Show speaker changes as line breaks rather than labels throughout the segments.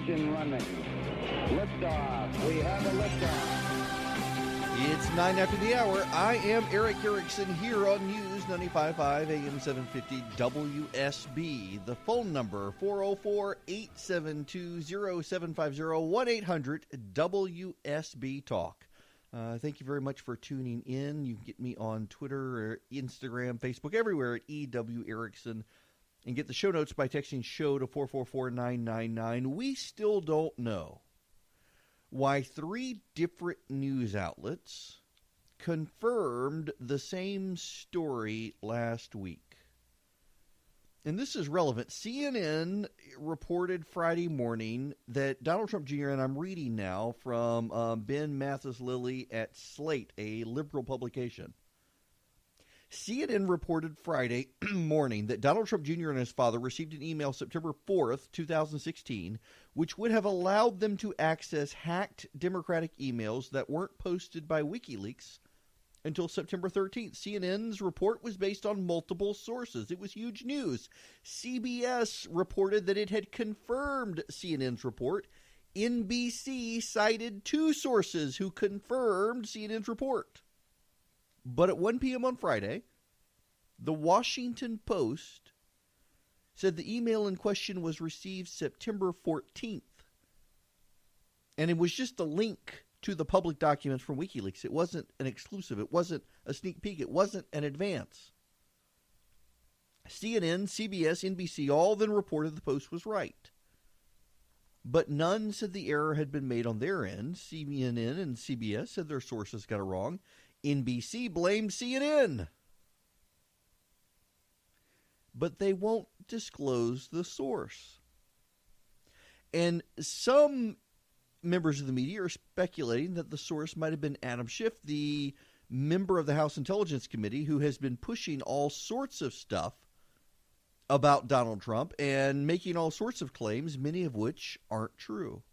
Ignition running. Liftoff. We have a liftoff.
It's 9 after the hour. I am Eric Erickson here on News 95.5 AM 750 WSB. The phone number, 404-872-0750, 1-800-WSB-TALK. Thank you very much for tuning in. You can get me on Twitter, or Instagram, Facebook, everywhere at EW Erickson. And get the show notes by texting SHOW to 444-999. We still don't know why 3 different news outlets confirmed the same story last week. And this is relevant. CNN reported Friday morning that Donald Trump Jr., and I'm reading now from Ben Mathis-Lilly at Slate, a liberal publication. CNN reported Friday morning that Donald Trump Jr. and his father received an email September 4th, 2016, which would have allowed them to access hacked Democratic emails that weren't posted by WikiLeaks until September 13th. CNN's report was based on multiple sources. It was huge news. CBS reported that it had confirmed CNN's report. NBC cited 2 sources who confirmed CNN's report. But at 1 p.m. on Friday, the Washington Post said the email in question was received September 14th. And it was just a link to the public documents from WikiLeaks. It wasn't an exclusive. It wasn't a sneak peek. It wasn't an advance. CNN, CBS, NBC all then reported the Post was right. But none said the error had been made on their end. CNN and CBS said their sources got it wrong. NBC blamed CNN. But they won't disclose the source. And some members of the media are speculating that the source might have been Adam Schiff, the member of the House Intelligence Committee who has been pushing all sorts of stuff about Donald Trump and making all sorts of claims, many of which aren't true.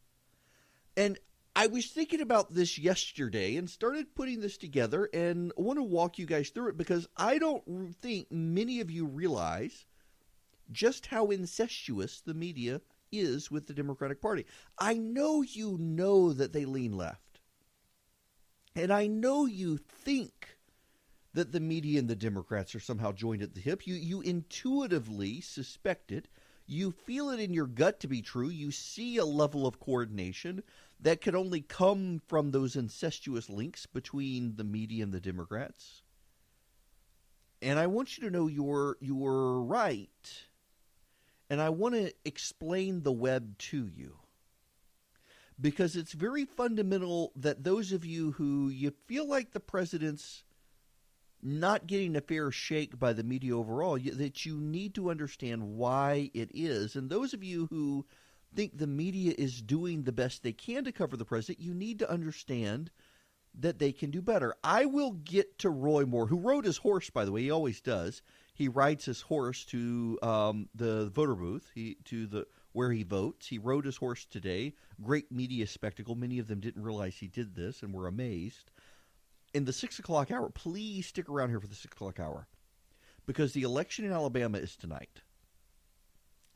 And I was thinking about this yesterday and started putting this together, and I want to walk you guys through it because I don't think many of you realize just how incestuous the media is with the Democratic Party. I know you know that they lean left, and I know you think that the media and the Democrats are somehow joined at the hip. You intuitively suspect it. You feel it in your gut to be true. You see a level of coordination that could only come from those incestuous links between the media and the Democrats. And I want you to know you're right. And I want to explain the web to you. Because it's very fundamental that those of you who you feel like the president's not getting a fair shake by the media overall, that you need to understand why it is. And those of you who think the media is doing the best they can to cover the president, you need to understand that they can do better. I will get to Roy Moore, who rode his horse, by the way. He always does. He rides his horse to the voter booth, where he votes. He rode his horse today. Great media spectacle. Many of them didn't realize he did this and were amazed. In the 6 o'clock hour, please stick around here for the 6 o'clock hour, because the election in Alabama is tonight.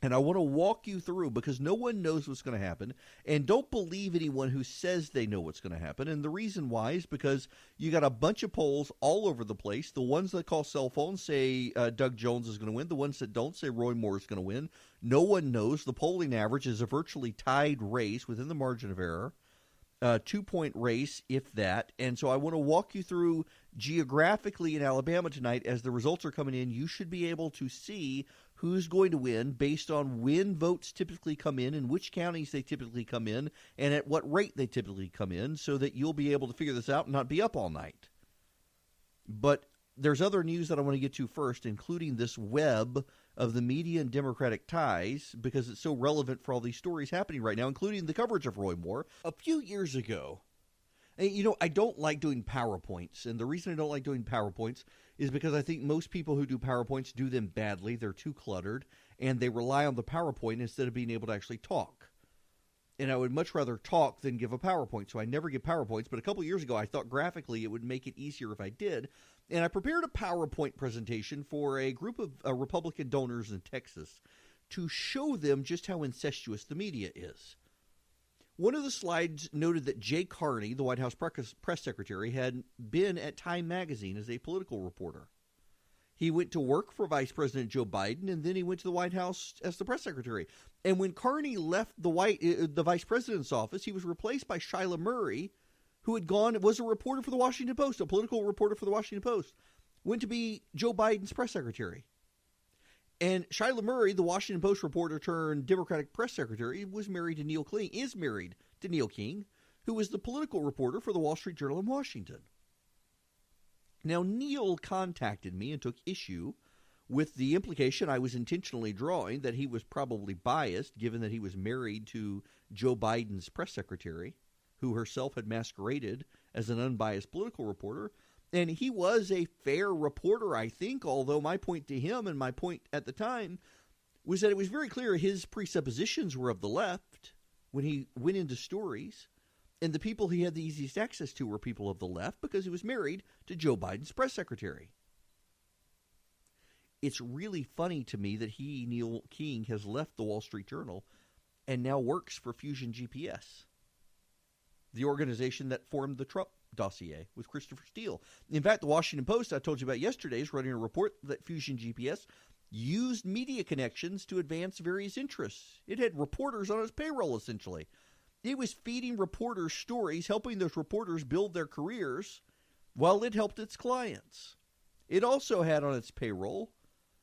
And I want to walk you through, because no one knows what's going to happen. And don't believe anyone who says they know what's going to happen. And the reason why is because you got a bunch of polls all over the place. The ones that call cell phones say Doug Jones is going to win. The ones that don't say Roy Moore is going to win. No one knows. The polling average is a virtually tied race within the margin of error. 2-point race, if that. And so I want to walk you through geographically in Alabama tonight. As the results are coming in, you should be able to see who's going to win based on when votes typically come in which counties they typically come in and at what rate they typically come in, so that you'll be able to figure this out and not be up all night. But there's other news that I want to get to first, including this web of the media and Democratic ties, because it's so relevant for all these stories happening right now, including the coverage of Roy Moore. A few years ago, and I don't like doing PowerPoints, and the reason I don't like doing PowerPoints is because I think most people who do PowerPoints do them badly. They're too cluttered, and they rely on the PowerPoint instead of being able to actually talk. And I would much rather talk than give a PowerPoint, so I never give PowerPoints. But a couple years ago, I thought graphically it would make it easier if I did. And I prepared a PowerPoint presentation for a group of Republican donors in Texas to show them just how incestuous the media is. One of the slides noted that Jay Carney, the White House press secretary, had been at Time magazine as a political reporter. He went to work for Vice President Joe Biden, and then he went to the White House as the press secretary. And when Carney left the Vice President's office, he was replaced by Shyla Murray, who was a reporter for the Washington Post, a political reporter for the Washington Post, went to be Joe Biden's press secretary. And Shyla Murray, the Washington Post reporter turned Democratic press secretary, is married to Neil King, who was the political reporter for the Wall Street Journal in Washington. Now, Neil contacted me and took issue with the implication I was intentionally drawing that he was probably biased, given that he was married to Joe Biden's press secretary, who herself had masqueraded as an unbiased political reporter. And he was a fair reporter, I think, although my point to him and my point at the time was that it was very clear his presuppositions were of the left when he went into stories, and the people he had the easiest access to were people of the left because he was married to Joe Biden's press secretary. It's really funny to me that Neil King, has left the Wall Street Journal and now works for Fusion GPS, the organization that formed the Trump dossier with Christopher Steele. In fact, the Washington Post, I told you about yesterday, is running a report that Fusion GPS used media connections to advance various interests. It had reporters on its payroll, essentially. It was feeding reporters stories, helping those reporters build their careers while it helped its clients. It also had on its payroll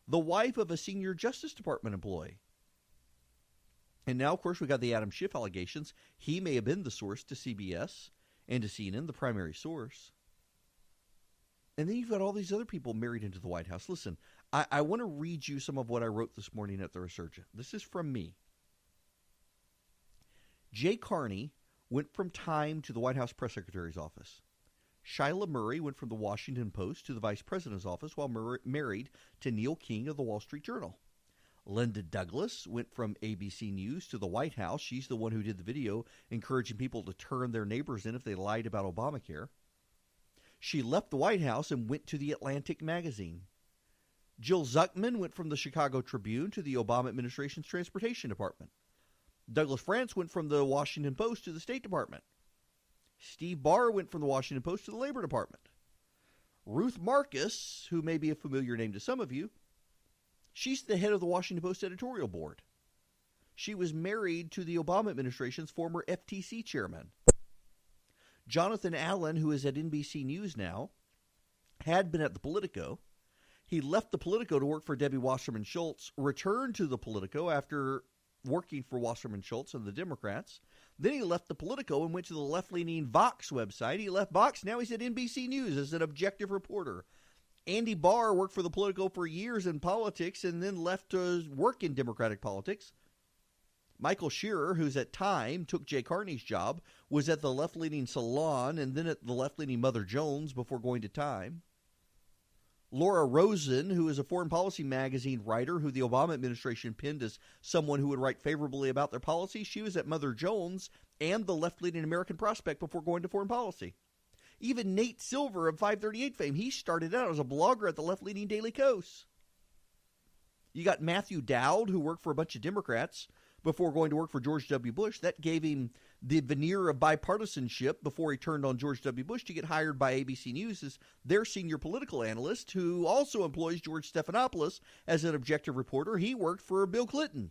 the wife of a senior Justice Department employee. And now, of course, we got the Adam Schiff allegations. He may have been the source to CBS and to CNN, the primary source. And then you've got all these other people married into the White House. Listen, I want to read you some of what I wrote this morning at the Resurgent. This is from me. Jay Carney went from Time to the White House press secretary's office. Shyla Murray went from the Washington Post to the vice president's office while married to Neil King of the Wall Street Journal. Linda Douglas went from ABC News to the White House. She's the one who did the video encouraging people to turn their neighbors in if they lied about Obamacare. She left the White House and went to the Atlantic magazine. Jill Zuckman went from the Chicago Tribune to the Obama administration's Transportation Department. Douglas France went from the Washington Post to the State Department. Steve Barr went from the Washington Post to the Labor Department. Ruth Marcus, who may be a familiar name to some of you, she's the head of the Washington Post editorial board. She was married to the Obama administration's former FTC chairman. Jonathan Allen, who is at NBC News now, had been at the Politico. He left the Politico to work for Debbie Wasserman Schultz, returned to the Politico after working for Wasserman Schultz and the Democrats. Then he left the Politico and went to the left-leaning Vox website. He left Vox. Now he's at NBC News as an objective reporter. Andy Barr worked for the Politico for years in politics and then left to work in Democratic politics. Michael Shearer, who's at Time, took Jay Carney's job, was at the left-leaning Salon and then at the left-leaning Mother Jones before going to Time. Laura Rosen, who is a foreign policy magazine writer who the Obama administration pinned as someone who would write favorably about their policy, she was at Mother Jones and the left-leaning American Prospect before going to foreign policy. Even Nate Silver of 538 fame, he started out as a blogger at the left-leaning Daily Kos. You got Matthew Dowd, who worked for a bunch of Democrats before going to work for George W. Bush. That gave him the veneer of bipartisanship before he turned on George W. Bush to get hired by ABC News as their senior political analyst, who also employs George Stephanopoulos as an objective reporter. He worked for Bill Clinton.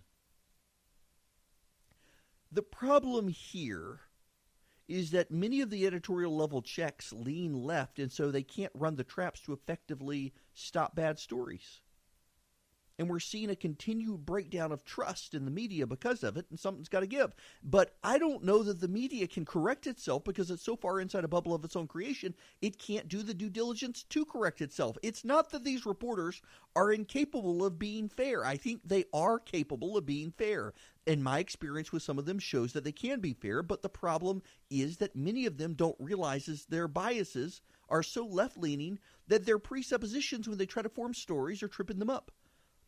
The problem here is that many of the editorial level checks lean left, and so they can't run the traps to effectively stop bad stories. And we're seeing a continued breakdown of trust in the media because of it, and something's got to give. But I don't know that the media can correct itself because it's so far inside a bubble of its own creation, it can't do the due diligence to correct itself. It's not that these reporters are incapable of being fair. I think they are capable of being fair. And my experience with some of them shows that they can be fair, but the problem is that many of them don't realize their biases are so left-leaning that their presuppositions when they try to form stories are tripping them up.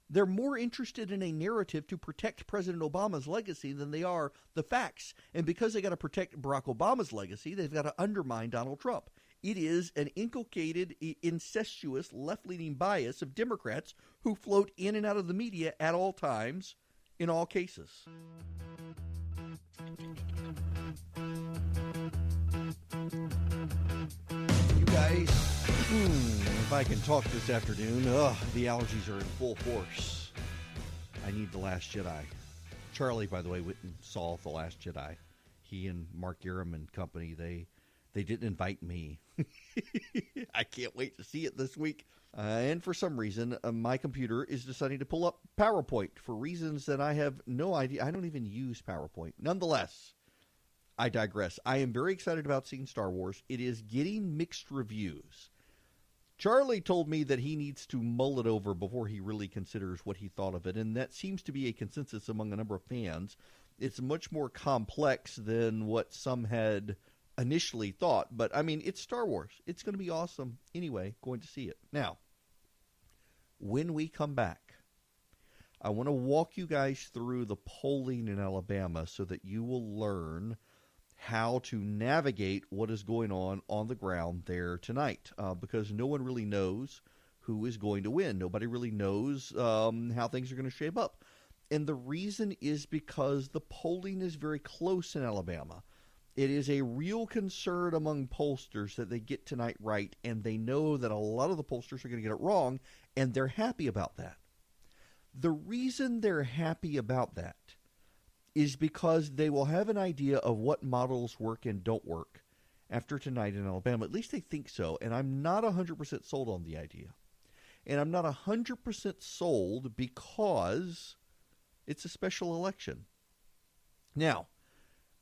They're more interested in a narrative to protect President Obama's legacy than they are the facts. And because they got to protect Barack Obama's legacy, they've got to undermine Donald Trump. It is an inculcated, incestuous, left-leaning bias of Democrats who float in and out of the media at all times, in all cases. If I can talk this afternoon, the allergies are in full force. I need The Last Jedi. Charlie, by the way, went and saw The Last Jedi. He and Mark Urim and company, they didn't invite me. I can't wait to see it this week. And for some reason, my computer is deciding to pull up PowerPoint for reasons that I have no idea. I don't even use PowerPoint. Nonetheless, I digress. I am very excited about seeing Star Wars. It is getting mixed reviews. Charlie told me that he needs to mull it over before he really considers what he thought of it, and that seems to be a consensus among a number of fans. It's much more complex than what some had initially thought, but I mean, it's Star Wars. It's going to be awesome anyway, going to see it. Now, when we come back, I want to walk you guys through the polling in Alabama so that you will learn how to navigate what is going on the ground there tonight, because no one really knows who is going to win. Nobody really knows how things are going to shape up. And the reason is because the polling is very close in Alabama. It is a real concern among pollsters that they get tonight right, and they know that a lot of the pollsters are going to get it wrong, and they're happy about that. The reason they're happy about that is because they will have an idea of what models work and don't work after tonight in Alabama. At least they think so, and I'm not 100% sold on the idea. And I'm not 100% sold because it's a special election. Now,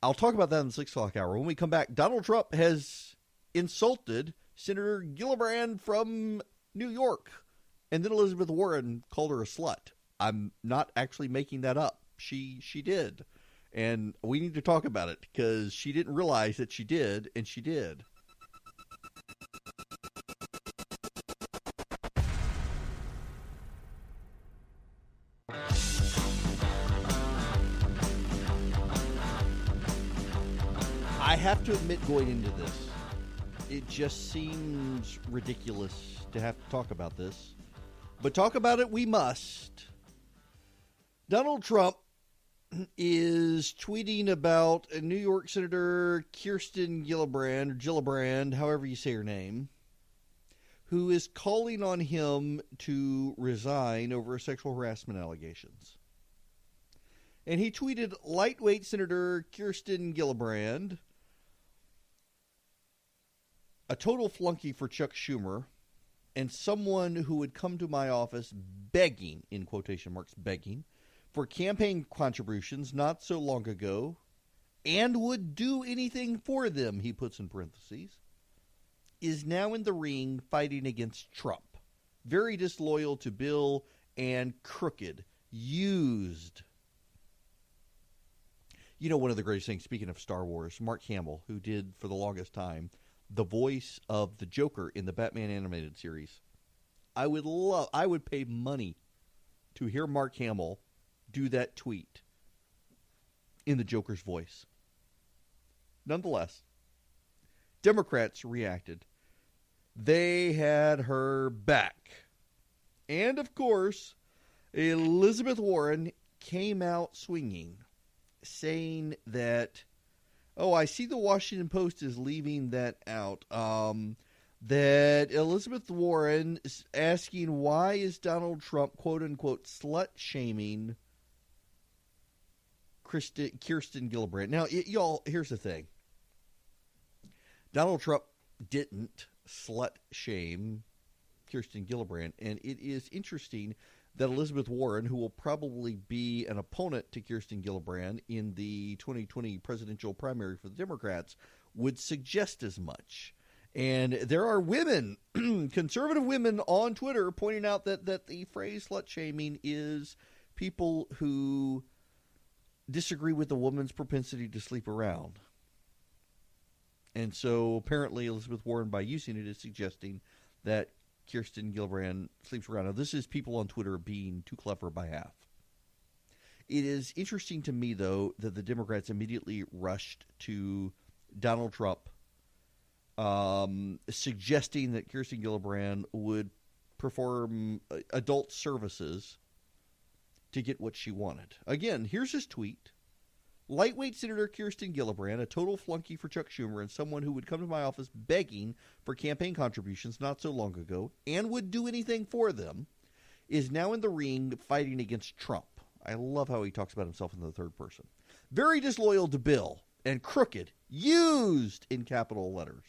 I'll talk about that in the 6 o'clock hour. When we come back, Donald Trump has insulted Senator Gillibrand from New York, and then Elizabeth Warren called her a slut. I'm not actually making that up. She did. And we need to talk about it because she didn't realize that she did, and she did. I have to admit, going into this, it just seems ridiculous to have to talk about this. But talk about it we must. Donald Trump is tweeting about a New York Senator Kirsten Gillibrand, however you say her name, who is calling on him to resign over sexual harassment allegations. And he tweeted, lightweight Senator Kirsten Gillibrand, a total flunky for Chuck Schumer, and someone who would come to my office begging, in quotation marks, begging, for campaign contributions not so long ago, and would do anything for them, he puts in parentheses, is now in the ring fighting against Trump. Very disloyal to Bill and crooked. Used. You know, one of the greatest things, speaking of Star Wars, Mark Hamill, who did for the longest time the voice of the Joker in the Batman animated series. I would pay money to hear Mark Hamill do that tweet in the Joker's voice. Nonetheless, Democrats reacted. They had her back. And, of course, Elizabeth Warren came out swinging, saying that, I see the Washington Post is leaving that out, that Elizabeth Warren is asking why is Donald Trump, quote-unquote, slut-shaming Kirsten Gillibrand. Now, y'all, here's the thing. Donald Trump didn't slut-shame Kirsten Gillibrand, and it is interesting that Elizabeth Warren, who will probably be an opponent to Kirsten Gillibrand in the 2020 presidential primary for the Democrats, would suggest as much. And there are women, conservative women on Twitter, pointing out that the phrase slut-shaming is people who disagree with a woman's propensity to sleep around. And so apparently Elizabeth Warren, by using it, is suggesting that Kirsten Gillibrand sleeps around. Now, this is people on Twitter being too clever by half. It is interesting to me, though, that the Democrats immediately rushed to Donald Trump, suggesting that Kirsten Gillibrand would perform adult services to get what she wanted. Again, here's his tweet. Lightweight Senator Kirsten Gillibrand, a total flunky for Chuck Schumer and someone who would come to my office begging for campaign contributions not so long ago and would do anything for them, is now in the ring fighting against Trump. I love how he talks about himself in the third person. Very disloyal to Bill and crooked, used in capital letters.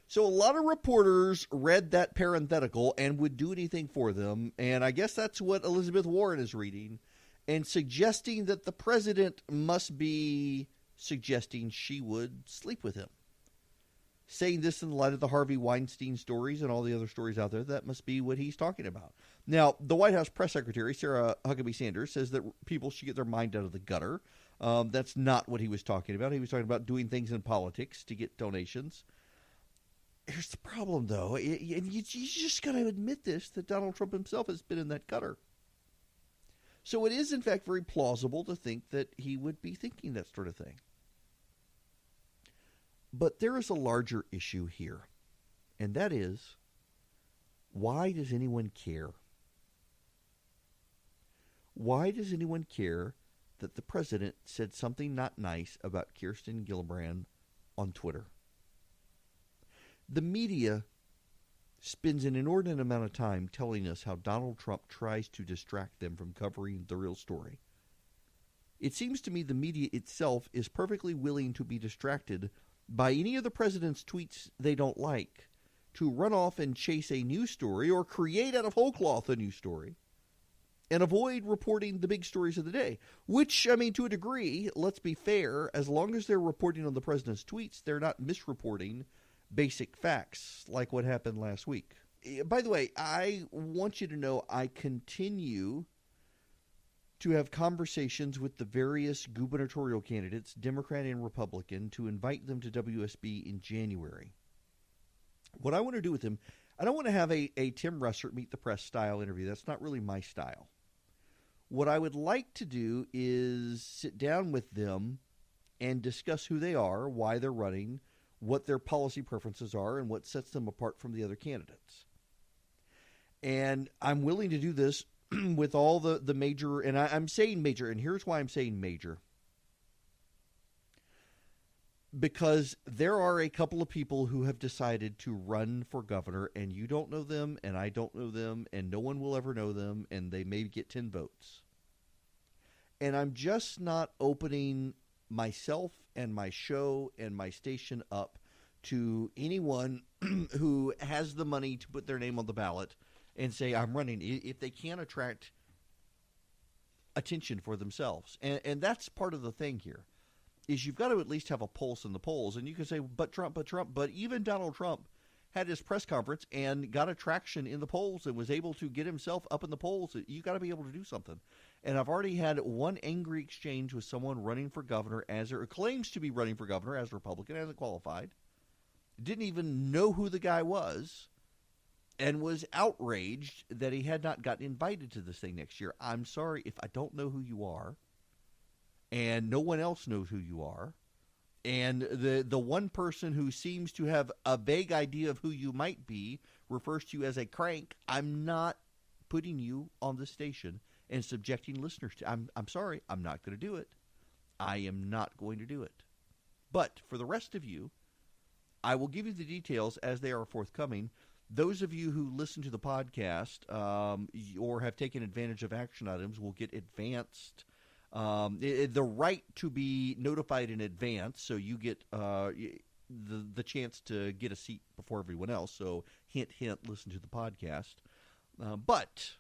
So a lot of reporters read that parenthetical and would do anything for them, and I guess that's what Elizabeth Warren is reading, and suggesting that the president must be suggesting she would sleep with him. Saying this in light of the Harvey Weinstein stories and all the other stories out there, that must be what he's talking about. Now, the White House press secretary, Sarah Huckabee Sanders, says that people should get their mind out of the gutter. That's not what he was talking about. He was talking about doing things in politics to get donations. Here's the problem, though, and you just got to admit this, that Donald Trump himself has been in that gutter. So it is, in fact, very plausible to think that he would be thinking that sort of thing. But there is a larger issue here, and that is, why does anyone care? Why does anyone care that the president said something not nice about Kirsten Gillibrand on Twitter? The media spends an inordinate amount of time telling us how Donald Trump tries to distract them from covering the real story. It seems to me the media itself is perfectly willing to be distracted by any of the president's tweets they don't like, to run off and chase a news story or create out of whole cloth a news story and avoid reporting the big stories of the day. Which, I mean, to a degree, let's be fair, as long as they're reporting on the president's tweets, they're not misreporting basic facts like what happened last week. By the way, I want you to know I continue to have conversations with the various gubernatorial candidates, Democrat and Republican, to invite them to WSB in January. What I want to do with them, I don't want to have a Tim Russert Meet the Press style interview. That's not really my style. What I would like to do is sit down with them and discuss who they are, why they're running, what their policy preferences are, and what sets them apart from the other candidates. And I'm willing to do this with all the major, and I'm saying major, and here's why I'm saying major. Because there are a couple of people who have decided to run for governor, and you don't know them, and I don't know them, and no one will ever know them, and they may get 10 votes. And I'm just not opening myself and my show and my station up to anyone who has the money to put their name on the ballot and say, I'm running, if they can't attract attention for themselves. And that's part of the thing here, is you've got to at least have a pulse in the polls. And you can say, but Trump. But even Donald Trump had his press conference and got attraction in the polls and was able to get himself up in the polls. You got to be able to do something. And I've already had one angry exchange with someone running for governor or claims to be running for governor as a Republican, hasn't qualified, didn't even know who the guy was, and was outraged that he had not gotten invited to this thing next year. I'm sorry if I don't know who you are, and no one else knows who you are, and the one person who seems to have a vague idea of who you might be refers to you as a crank. I'm not putting you on the station and subjecting listeners to. I'm sorry, I'm not going to do it. I am not going to do it. But for the rest of you, I will give you the details as they are forthcoming. Those of you who listen to the podcast or have taken advantage of action items will get advanced, the right to be notified in advance, so you get the chance to get a seat before everyone else. So hint, hint, listen to the podcast. But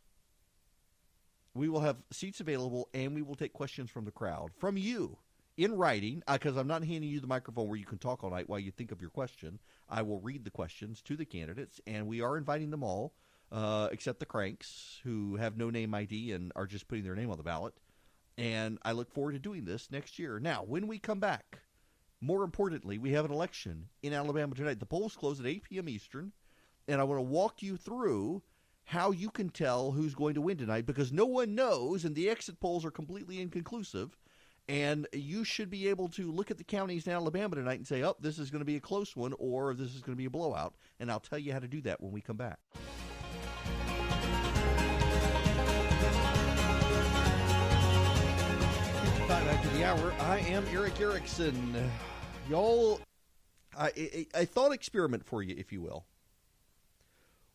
we will have seats available, and we will take questions from the crowd, from you, in writing, because I'm not handing you the microphone where you can talk all night while you think of your question. I will read the questions to the candidates, and we are inviting them all, except the cranks who have no name ID and are just putting their name on the ballot. And I look forward to doing this next year. Now, when we come back, more importantly, we have an election in Alabama tonight. The polls close at 8 p.m. Eastern, and I want to walk you through how you can tell who's going to win tonight, because no one knows, and the exit polls are completely inconclusive. And you should be able to look at the counties in Alabama tonight and say, oh, this is going to be a close one, or this is going to be a blowout. And I'll tell you how to do that when we come back. the hour. I am Eric Erickson. Y'all, a thought experiment for you, if you will.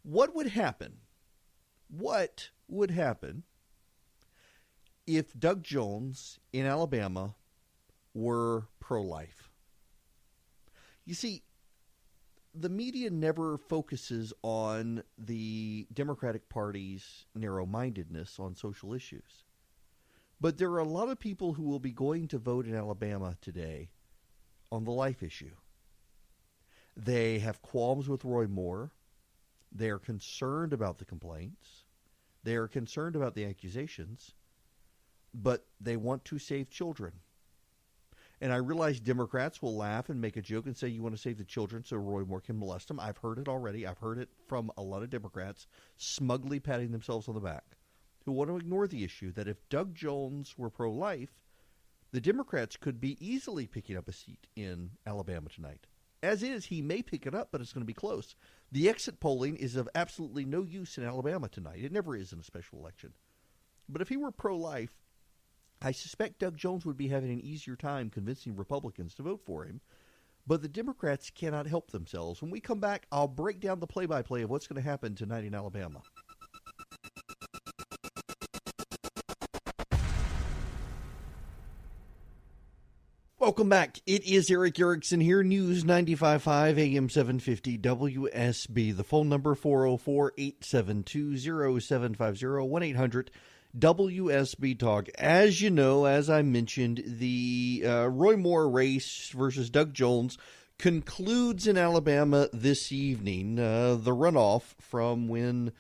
What would happen? What would happen if Doug Jones in Alabama were pro-life? You see, the media never focuses on the Democratic Party's narrow-mindedness on social issues. But there are a lot of people who will be going to vote in Alabama today on the life issue. They have qualms with Roy Moore. They are concerned about the complaints. They are concerned about the accusations. But they want to save children. And I realize Democrats will laugh and make a joke and say, you want to save the children so Roy Moore can molest them. I've heard it already. I've heard it from a lot of Democrats smugly patting themselves on the back, who want to ignore the issue that if Doug Jones were pro-life, the Democrats could be easily picking up a seat in Alabama tonight. As is, he may pick it up, but it's going to be close. The exit polling is of absolutely no use in Alabama tonight. It never is in a special election. But if he were pro-life, I suspect Doug Jones would be having an easier time convincing Republicans to vote for him. But the Democrats cannot help themselves. When we come back, I'll break down the play-by-play of what's going to happen tonight in Alabama. Welcome back. It is Eric Erickson here, News 95.5 AM 750 WSB. The phone number 404-872-0750, 1-800 WSB Talk. As you know, as I mentioned, the Roy Moore race versus Doug Jones concludes in Alabama this evening. The runoff from when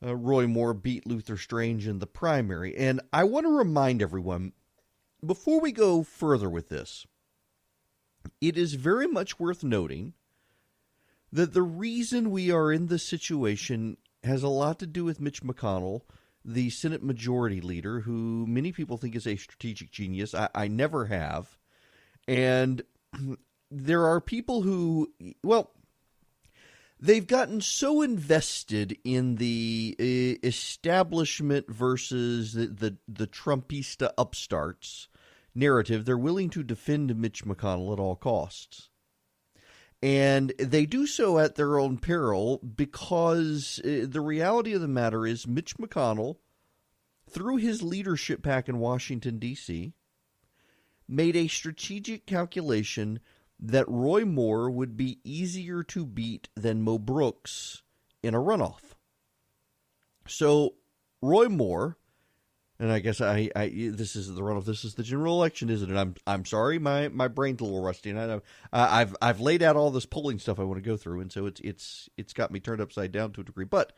Roy Moore beat Luther Strange in the primary. And I want to remind everyone, before we go further with this, it is very much worth noting that the reason we are in this situation has a lot to do with Mitch McConnell, the Senate Majority Leader, who many people think is a strategic genius. I never have. And there are people who, well, they've gotten so invested in the establishment versus the Trumpista upstarts narrative, they're willing to defend Mitch McConnell at all costs. And they do so at their own peril because the reality of the matter is Mitch McConnell, through his leadership pack in Washington, D.C., made a strategic calculation that Roy Moore would be easier to beat than Mo Brooks in a runoff. So Roy Moore, and I guess this is the runoff. This is the general election, isn't it? I'm sorry, my brain's a little rusty, and I know I've laid out all this polling stuff I want to go through, and so it's got me turned upside down to a degree. But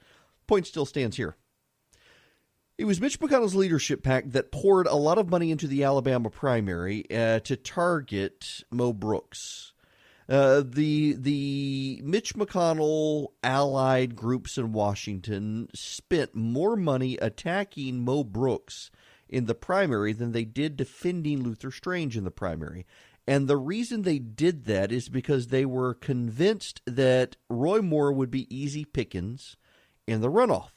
point still stands here. It was Mitch McConnell's leadership pack that poured a lot of money into the Alabama primary to target Mo Brooks. The Mitch McConnell allied groups in Washington spent more money attacking Mo Brooks in the primary than they did defending Luther Strange in the primary. And the reason they did that is because they were convinced that Roy Moore would be easy pickings in the runoff.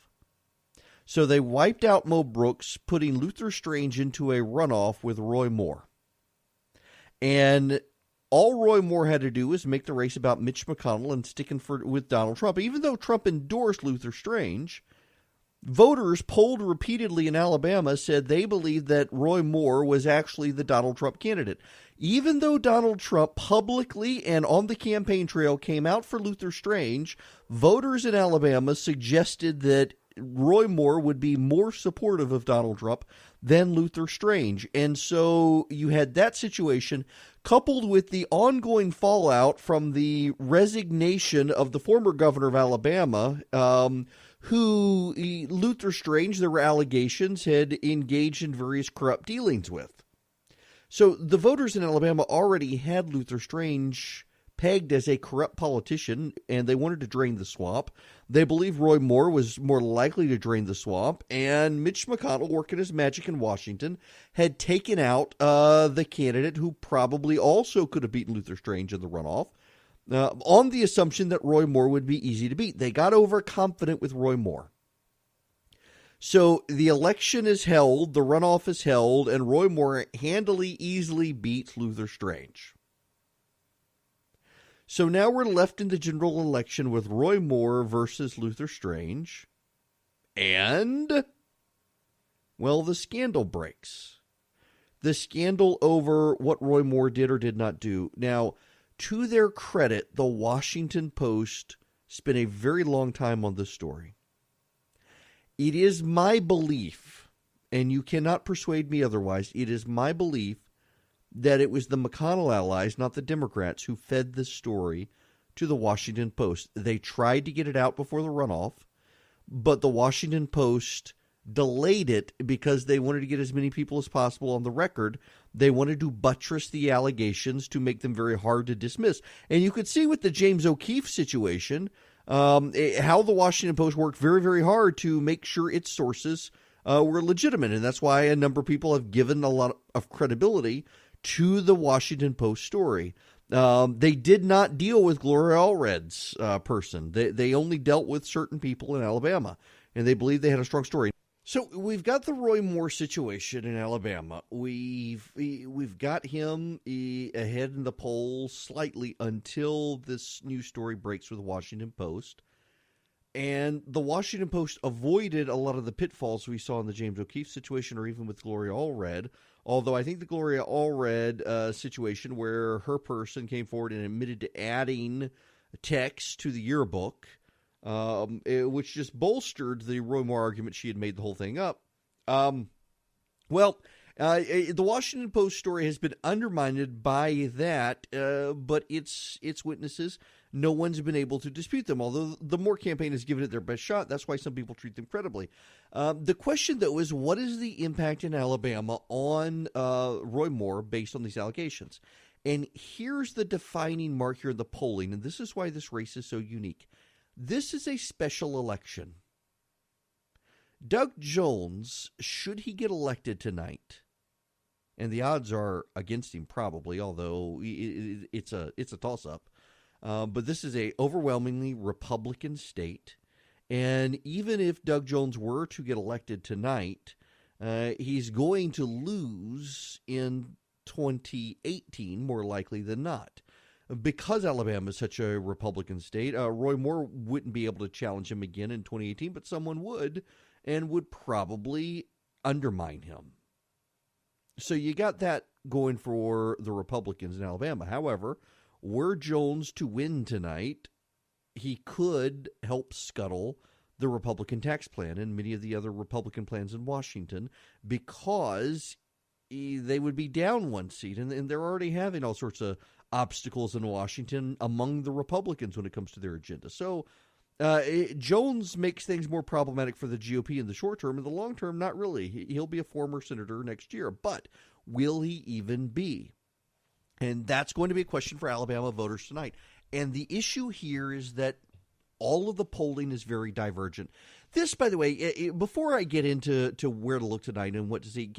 So they wiped out Mo Brooks, putting Luther Strange into a runoff with Roy Moore. And all Roy Moore had to do was make the race about Mitch McConnell and sticking with Donald Trump. Even though Trump endorsed Luther Strange, voters polled repeatedly in Alabama said they believed that Roy Moore was actually the Donald Trump candidate. Even though Donald Trump publicly and on the campaign trail came out for Luther Strange, voters in Alabama suggested that Roy Moore would be more supportive of Donald Trump than Luther Strange. And so you had that situation coupled with the ongoing fallout from the resignation of the former governor of Alabama, who Luther Strange, there were allegations, had engaged in various corrupt dealings with. So the voters in Alabama already had Luther Strange pegged as a corrupt politician, and they wanted to drain the swamp. They believed Roy Moore was more likely to drain the swamp, and Mitch McConnell, working his magic in Washington, had taken out the candidate who probably also could have beaten Luther Strange in the runoff, on the assumption that Roy Moore would be easy to beat. They got overconfident with Roy Moore. So the election is held, the runoff is held, and Roy Moore handily, easily beats Luther Strange. So now we're left in the general election with Roy Moore versus Luther Strange. And, well, the scandal breaks. The scandal over what Roy Moore did or did not do. Now, to their credit, the Washington Post spent a very long time on this story. It is my belief, and you cannot persuade me otherwise, it is my belief that it was the McConnell allies, not the Democrats, who fed this story to the Washington Post. They tried to get it out before the runoff, but the Washington Post delayed it because they wanted to get as many people as possible on the record. They wanted to buttress the allegations to make them very hard to dismiss. And you could see with the James O'Keefe situation how the Washington Post worked very, very hard to make sure its sources were legitimate. And that's why a number of people have given a lot of credibility to the Washington Post story. They did not deal with Gloria Allred's person. They only dealt with certain people in Alabama, and they believed they had a strong story. So we've got the Roy Moore situation in Alabama. We've got him ahead in the polls slightly until this news story breaks with the Washington Post. And the Washington Post avoided a lot of the pitfalls we saw in the James O'Keefe situation or even with Gloria Allred. Although I think the Gloria Allred situation where her person came forward and admitted to adding text to the yearbook, which just bolstered the Roy Moore argument she had made the whole thing up. The Washington Post story has been undermined by that, but its witnesses, no one's been able to dispute them, although the Moore campaign has given it their best shot. That's why some people treat them credibly. The question, though, is what is the impact in Alabama on Roy Moore based on these allegations? And here's the defining mark here in the polling, and this is why this race is so unique. This is a special election. Doug Jones, should he get elected tonight, and the odds are against him probably, although it's a toss-up, but this is a overwhelmingly Republican state, and even if Doug Jones were to get elected tonight, he's going to lose in 2018 more likely than not. Because Alabama is such a Republican state, Roy Moore wouldn't be able to challenge him again in 2018, but someone would, and would probably undermine him. So you got that going for the Republicans in Alabama. However, were Jones to win tonight, he could help scuttle the Republican tax plan and many of the other Republican plans in Washington because they would be down one seat, and they're already having all sorts of obstacles in Washington among the Republicans when it comes to their agenda. So Jones makes things more problematic for the GOP in the short term. In the long term, not really. He'll be a former senator next year, but will he even be? And that's going to be a question for Alabama voters tonight. And the issue here is that all of the polling is very divergent. This, by the way, before I get into where to look tonight and what to see,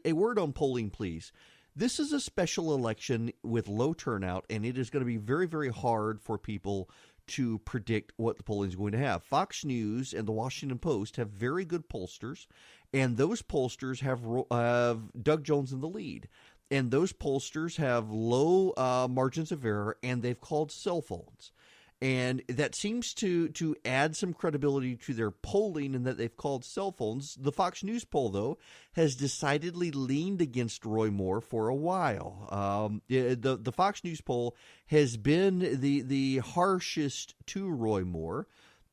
a word on polling, please. This is a special election with low turnout, and it is going to be very, very hard for people to predict what the polling is going to have. Fox News and the Washington Post have very good pollsters, and those pollsters have Doug Jones in the lead. And those pollsters have low margins of error, and they've called cell phones. And that seems to add some credibility to their polling in that they've called cell phones. The Fox News poll, though, has decidedly leaned against Roy Moore for a while. The Fox News poll has been the harshest to Roy Moore.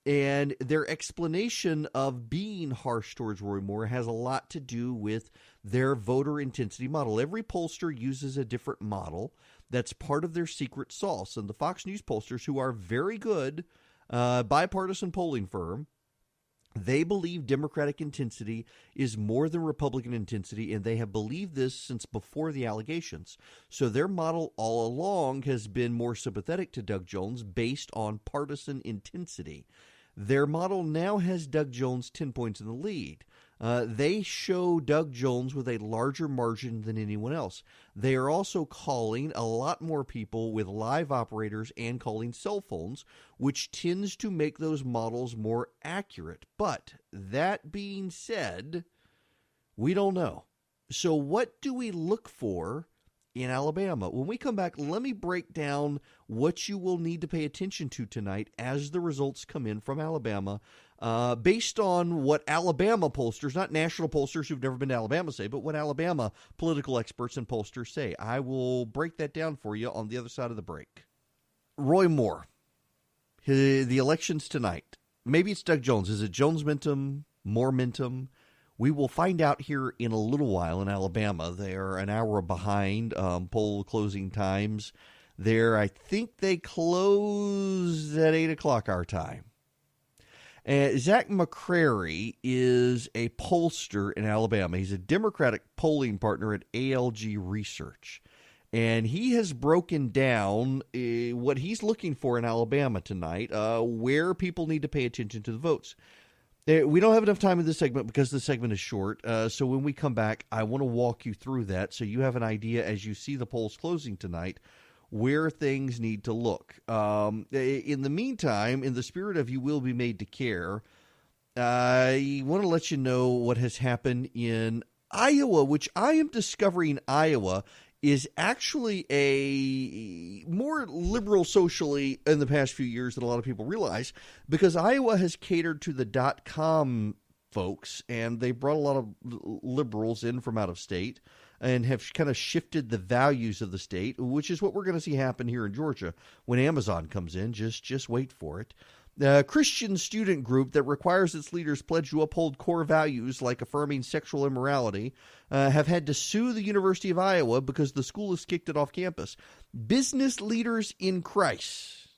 And their explanation of being harsh towards Roy Moore has a lot to do with their voter intensity model. Every pollster uses a different model. That's part of their secret sauce. And the Fox News pollsters, who are very good, bipartisan polling firm, they believe Democratic intensity is more than Republican intensity, and they have believed this since before the allegations. So their model all along has been more sympathetic to Doug Jones based on partisan intensity. Their model now has Doug Jones 10 points in the lead. They show Doug Jones with a larger margin than anyone else. They are also calling a lot more people with live operators and calling cell phones, which tends to make those models more accurate. But that being said, we don't know. So what do we look for in Alabama? When we come back, let me break down what you will need to pay attention to tonight as the results come in from Alabama, based on what Alabama pollsters, not national pollsters who've never been to Alabama, say, but what Alabama political experts and pollsters say. I will break that down for you on the other side of the break. Roy Moore, the elections tonight. Maybe it's Doug Jones. Is it Jones-Mintum, Moore-Mintum? We will find out here in a little while in Alabama. They're an hour behind poll closing times. I think they close at 8 o'clock our time. Zach McCrary is a pollster in Alabama. He's a Democratic polling partner at ALG Research. And he has broken down what he's looking for in Alabama tonight, where people need to pay attention to the votes. We don't have enough time in this segment because the segment is short. So when we come back, I want to walk you through that so you have an idea as you see the polls closing tonight where things need to look. In the meantime, in the spirit of you will be made to care, I want to let you know what has happened in Iowa, which I am discovering Iowa is actually a more liberal socially in the past few years than a lot of people realize, because Iowa has catered to the .com folks, and they brought a lot of liberals in from out of state and have kind of shifted the values of the state, which is what we're going to see happen here in Georgia when Amazon comes in. Just wait for it. The Christian student group that requires its leaders pledge to uphold core values like affirming sexual immorality have had to sue the University of Iowa because the school has kicked it off campus. Business Leaders in Christ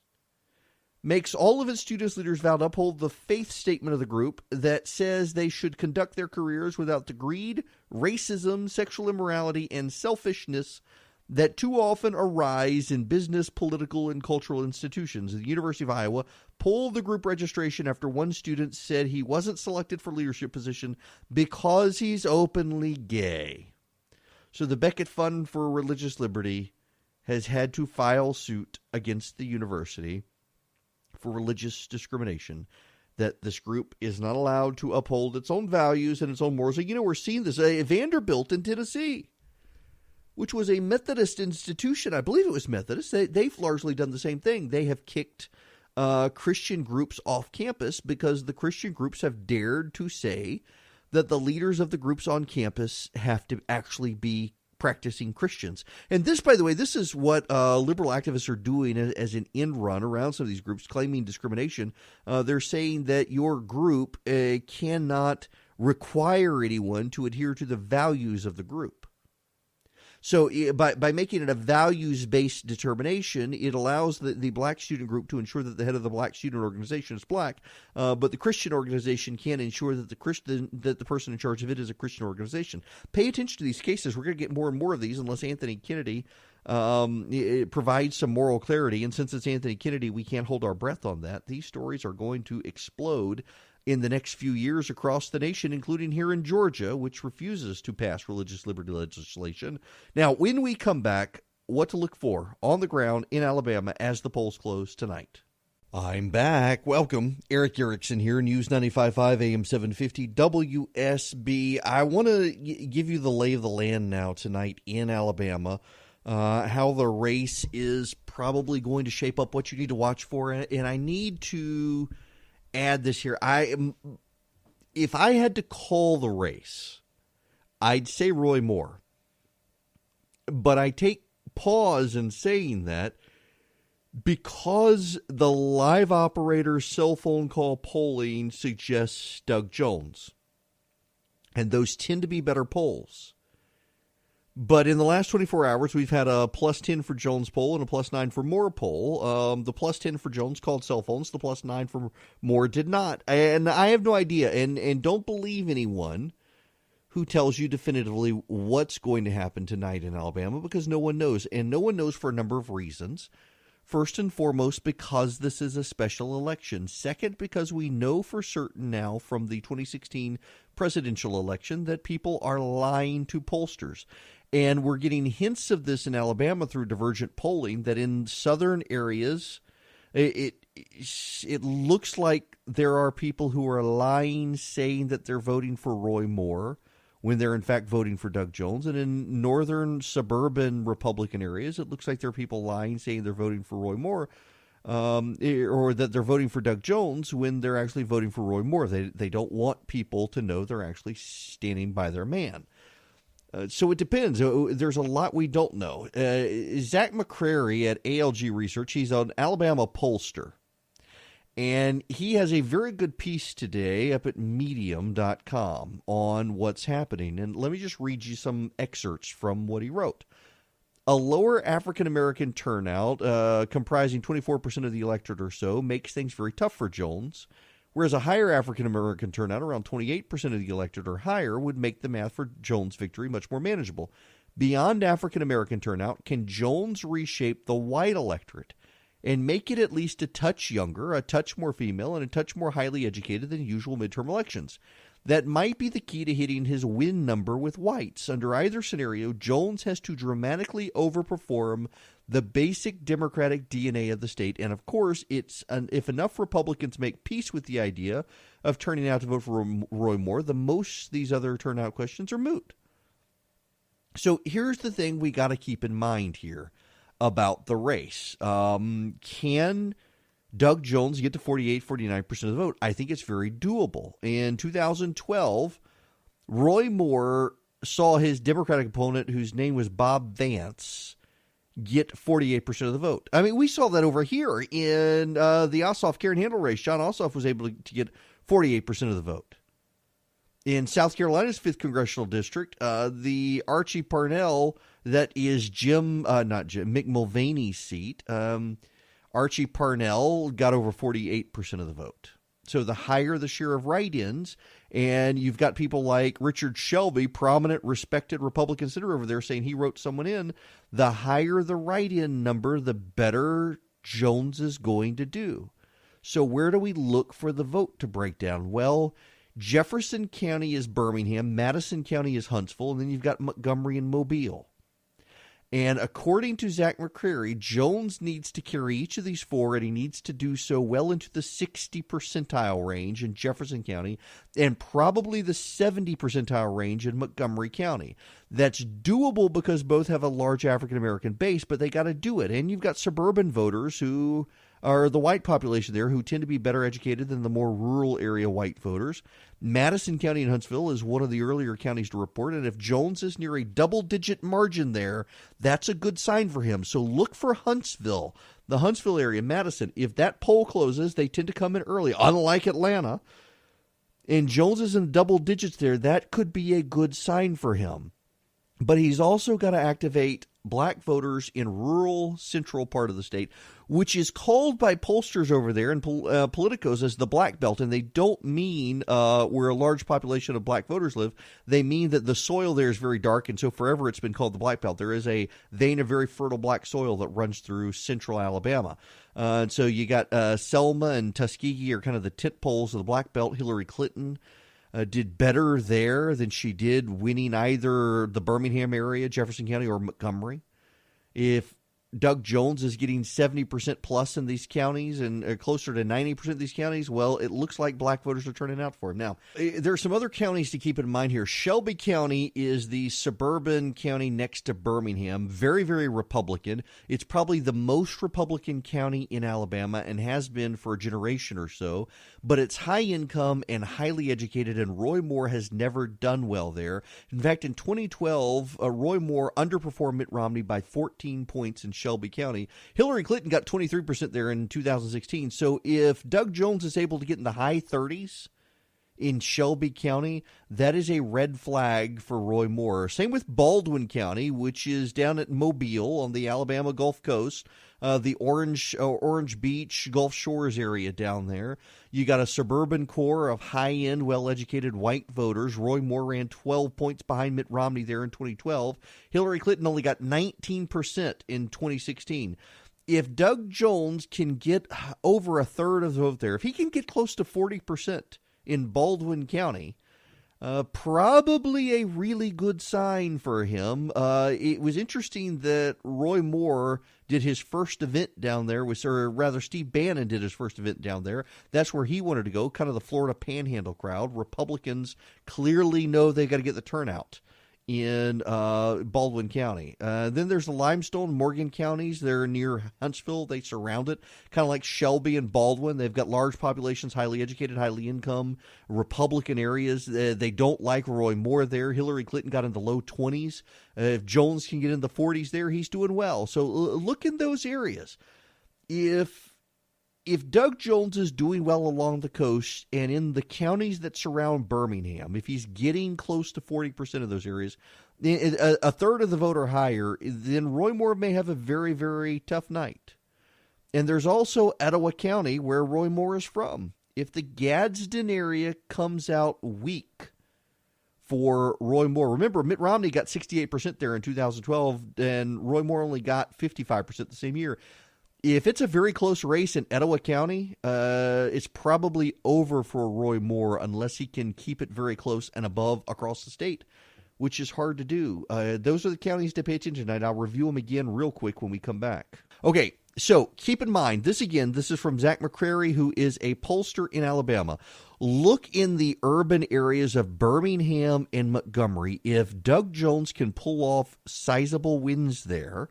makes all of its students leaders vow to uphold the faith statement of the group that says they should conduct their careers without the greed, racism, sexual immorality, and selfishness that too often arise in business, political, and cultural institutions. The University of Iowa pulled the group registration after one student said he wasn't selected for leadership position because he's openly gay. So the Beckett Fund for Religious Liberty has had to file suit against the university for religious discrimination, that this group is not allowed to uphold its own values and its own morals. You know, we're seeing this. Vanderbilt in Tennessee, which was a Methodist institution. I believe it was Methodist. They've largely done the same thing. They have kicked Christian groups off campus because the Christian groups have dared to say that the leaders of the groups on campus have to actually be practicing Christians. And this, by the way, this is what liberal activists are doing as an end run around some of these groups claiming discrimination. They're saying that your group cannot require anyone to adhere to the values of the group. So by making it a values-based determination, it allows the black student group to ensure that the head of the black student organization is black, but the Christian organization can't ensure that the person in charge of it is a Christian organization. Pay attention to these cases. We're going to get more and more of these unless Anthony Kennedy provides some moral clarity. And since it's Anthony Kennedy, we can't hold our breath on that. These stories are going to explode in the next few years across the nation, including here in Georgia, which refuses to pass religious liberty legislation. Now, when we come back, what to look for on the ground in Alabama as the polls close tonight. I'm back. Welcome. Eric Erickson here, News 95.5 AM 750 WSB. I want to give you the lay of the land now tonight in Alabama, how the race is probably going to shape up, what you need to watch for, and I need to add this here. If I had to call the race, I'd say Roy Moore. But I take pause in saying that because the live operator cell phone call polling suggests Doug Jones. And those tend to be better polls. But in the last 24 hours, we've had a +10 for Jones poll and a +9 for Moore poll. The +10 for Jones called cell phones. The +9 for Moore did not. And I have no idea. And don't believe anyone who tells you definitively what's going to happen tonight in Alabama, because no one knows. And no one knows for a number of reasons. First and foremost, because this is a special election. Second, because we know for certain now from the 2016 presidential election that people are lying to pollsters. And we're getting hints of this in Alabama through divergent polling, that in southern areas, it looks like there are people who are lying, saying that they're voting for Roy Moore when they're in fact voting for Doug Jones. And in northern suburban Republican areas, it looks like there are people lying, saying they're voting for Roy Moore, or that they're voting for Doug Jones when they're actually voting for Roy Moore. They don't want people to know they're actually standing by their man. So it depends. There's a lot we don't know. Zach McCrary at ALG Research, he's an Alabama pollster. And he has a very good piece today up at medium.com on what's happening. And let me just read you some excerpts from what he wrote. A lower African-American turnout, comprising 24% of the electorate or so, makes things very tough for Jones, whereas a higher African-American turnout, around 28% of the electorate or higher, would make the math for Jones' victory much more manageable. Beyond African-American turnout, can Jones reshape the white electorate and make it at least a touch younger, a touch more female, and a touch more highly educated than usual midterm elections? That might be the key to hitting his win number with whites. Under either scenario, Jones has to dramatically overperform the basic Democratic DNA of the state. And, of course, if enough Republicans make peace with the idea of turning out to vote for Roy Moore, the most these other turnout questions are moot. So here's the thing we got to keep in mind here about the race. Can Doug Jones get to 49% of the vote? I think it's very doable. In 2012, Roy Moore saw his Democratic opponent, whose name was Bob Vance, get 48% of the vote. I mean, we saw that over here in the Ossoff-Karen Handel race. John Ossoff was able to get 48% of the vote. In South Carolina's 5th Congressional District, the Archie Parnell, that is Mick Mulvaney's seat, Archie Parnell got over 48% of the vote. So the higher the share of write-ins, and you've got people like Richard Shelby, prominent, respected Republican senator over there, saying he wrote someone in, the higher the write-in number, the better Jones is going to do. So where do we look for the vote to break down? Well, Jefferson County is Birmingham, Madison County is Huntsville, and then you've got Montgomery and Mobile. And according to Zach McCrary, Jones needs to carry each of these four, and he needs to do so well into the 60 percentile range in Jefferson County and probably the 70 percentile range in Montgomery County. That's doable because both have a large African-American base, but they got to do it. And you've got suburban voters who are the white population there, who tend to be better educated than the more rural area white voters. Madison County and Huntsville is one of the earlier counties to report, and if Jones is near a double-digit margin there, that's a good sign for him. So look for Huntsville, the Huntsville area, Madison. If that poll closes, they tend to come in early, unlike Atlanta. And Jones is in double digits there. That could be a good sign for him. But he's also got to activate black voters in rural central part of the state, which is called by pollsters over there and politicos as the Black Belt. And they don't mean where a large population of black voters live. They mean that the soil there is very dark, and so forever it's been called the Black Belt. There is a vein of very fertile black soil that runs through central Alabama. And so you got Selma and Tuskegee are kind of the tent poles of the Black Belt. Hillary Clinton did better there than she did winning either the Birmingham area, Jefferson County, or Montgomery. If Doug Jones is getting 70% plus in these counties and closer to 90% of these counties, well, it looks like black voters are turning out for him. Now, there are some other counties to keep in mind here. Shelby County is the suburban county next to Birmingham, very, very Republican. It's probably the most Republican county in Alabama and has been for a generation or so, but it's high income and highly educated, and Roy Moore has never done well there. In fact, in 2012, Roy Moore underperformed Mitt Romney by 14 points in Shelby County. Hillary Clinton got 23% there in 2016. So if Doug Jones is able to get in the high 30s in Shelby County, that is a red flag for Roy Moore. Same with Baldwin County, which is down at Mobile on the Alabama Gulf Coast, the Orange Beach, Gulf Shores area down there. You got a suburban core of high-end, well-educated white voters. Roy Moore ran 12 points behind Mitt Romney there in 2012. Hillary Clinton only got 19% in 2016. if Doug Jones can get over a third of the vote there, if he can get close to 40% in Baldwin County, probably a really good sign for him. It was interesting that Roy Moore did his first event down there, or rather Steve Bannon did his first event down there. That's where he wanted to go, kind of the Florida Panhandle crowd. Republicans clearly know they got to get the turnout in Baldwin County. Then there's the Limestone, Morgan counties. They're near Huntsville. They surround it, kind of like Shelby and Baldwin. They've got large populations, highly educated, highly income, Republican areas. They don't like Roy Moore there. Hillary Clinton got in the low 20s. If Jones can get in the 40s there, he's doing well. So look in those areas. If Doug Jones is doing well along the coast and in the counties that surround Birmingham, if he's getting close to 40% of those areas, a third of the vote or higher, then Roy Moore may have a very, very tough night. And there's also Etowah County, where Roy Moore is from. If the Gadsden area comes out weak for Roy Moore, remember, Mitt Romney got 68% there in 2012, and Roy Moore only got 55% the same year. If it's a very close race in Etowah County, it's probably over for Roy Moore unless he can keep it very close and above across the state, which is hard to do. Those are the counties to pay attention to, and I'll review them again real quick when we come back. Okay, so keep in mind, this is from Zach McCrary, who is a pollster in Alabama. Look in the urban areas of Birmingham and Montgomery. If Doug Jones can pull off sizable wins there,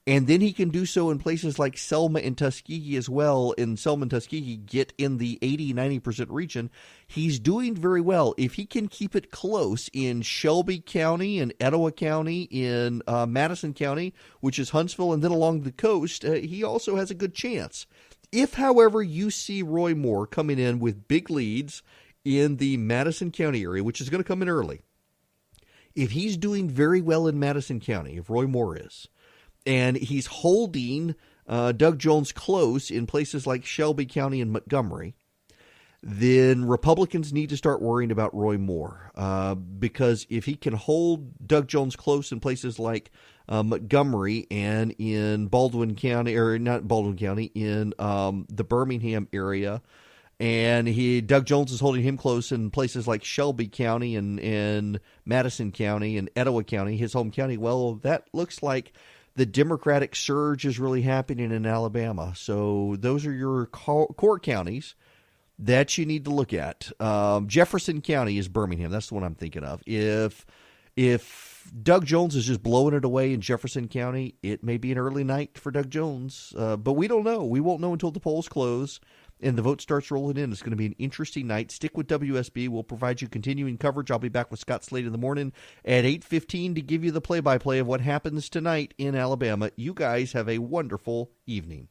and then he can do so in places like Selma and Tuskegee as well. In Selma and Tuskegee, get in the 80-90% region. He's doing very well. If he can keep it close in Shelby County and Etowah County, in Madison County, which is Huntsville, and then along the coast, he also has a good chance. If, however, you see Roy Moore coming in with big leads in the Madison County area, which is going to come in early, if he's doing very well in Madison County, if Roy Moore is, and he's holding Doug Jones close in places like Shelby County and Montgomery, then Republicans need to start worrying about Roy Moore. Because if he can hold Doug Jones close in places like Montgomery and in Baldwin County, or not Baldwin County, in the Birmingham area, and Doug Jones is holding him close in places like Shelby County and Madison County and Etowah County, his home county, well, that looks like the Democratic surge is really happening in Alabama. So those are your core counties that you need to look at. Jefferson County is Birmingham. That's the one I'm thinking of. If Doug Jones is just blowing it away in Jefferson County, it may be an early night for Doug Jones. But we don't know. We won't know until the polls close and the vote starts rolling in. It's going to be an interesting night. Stick with WSB. We'll provide you continuing coverage. I'll be back with Scott Slade in the morning at 8:15 to give you the play-by-play of what happens tonight in Alabama. You guys have a wonderful evening.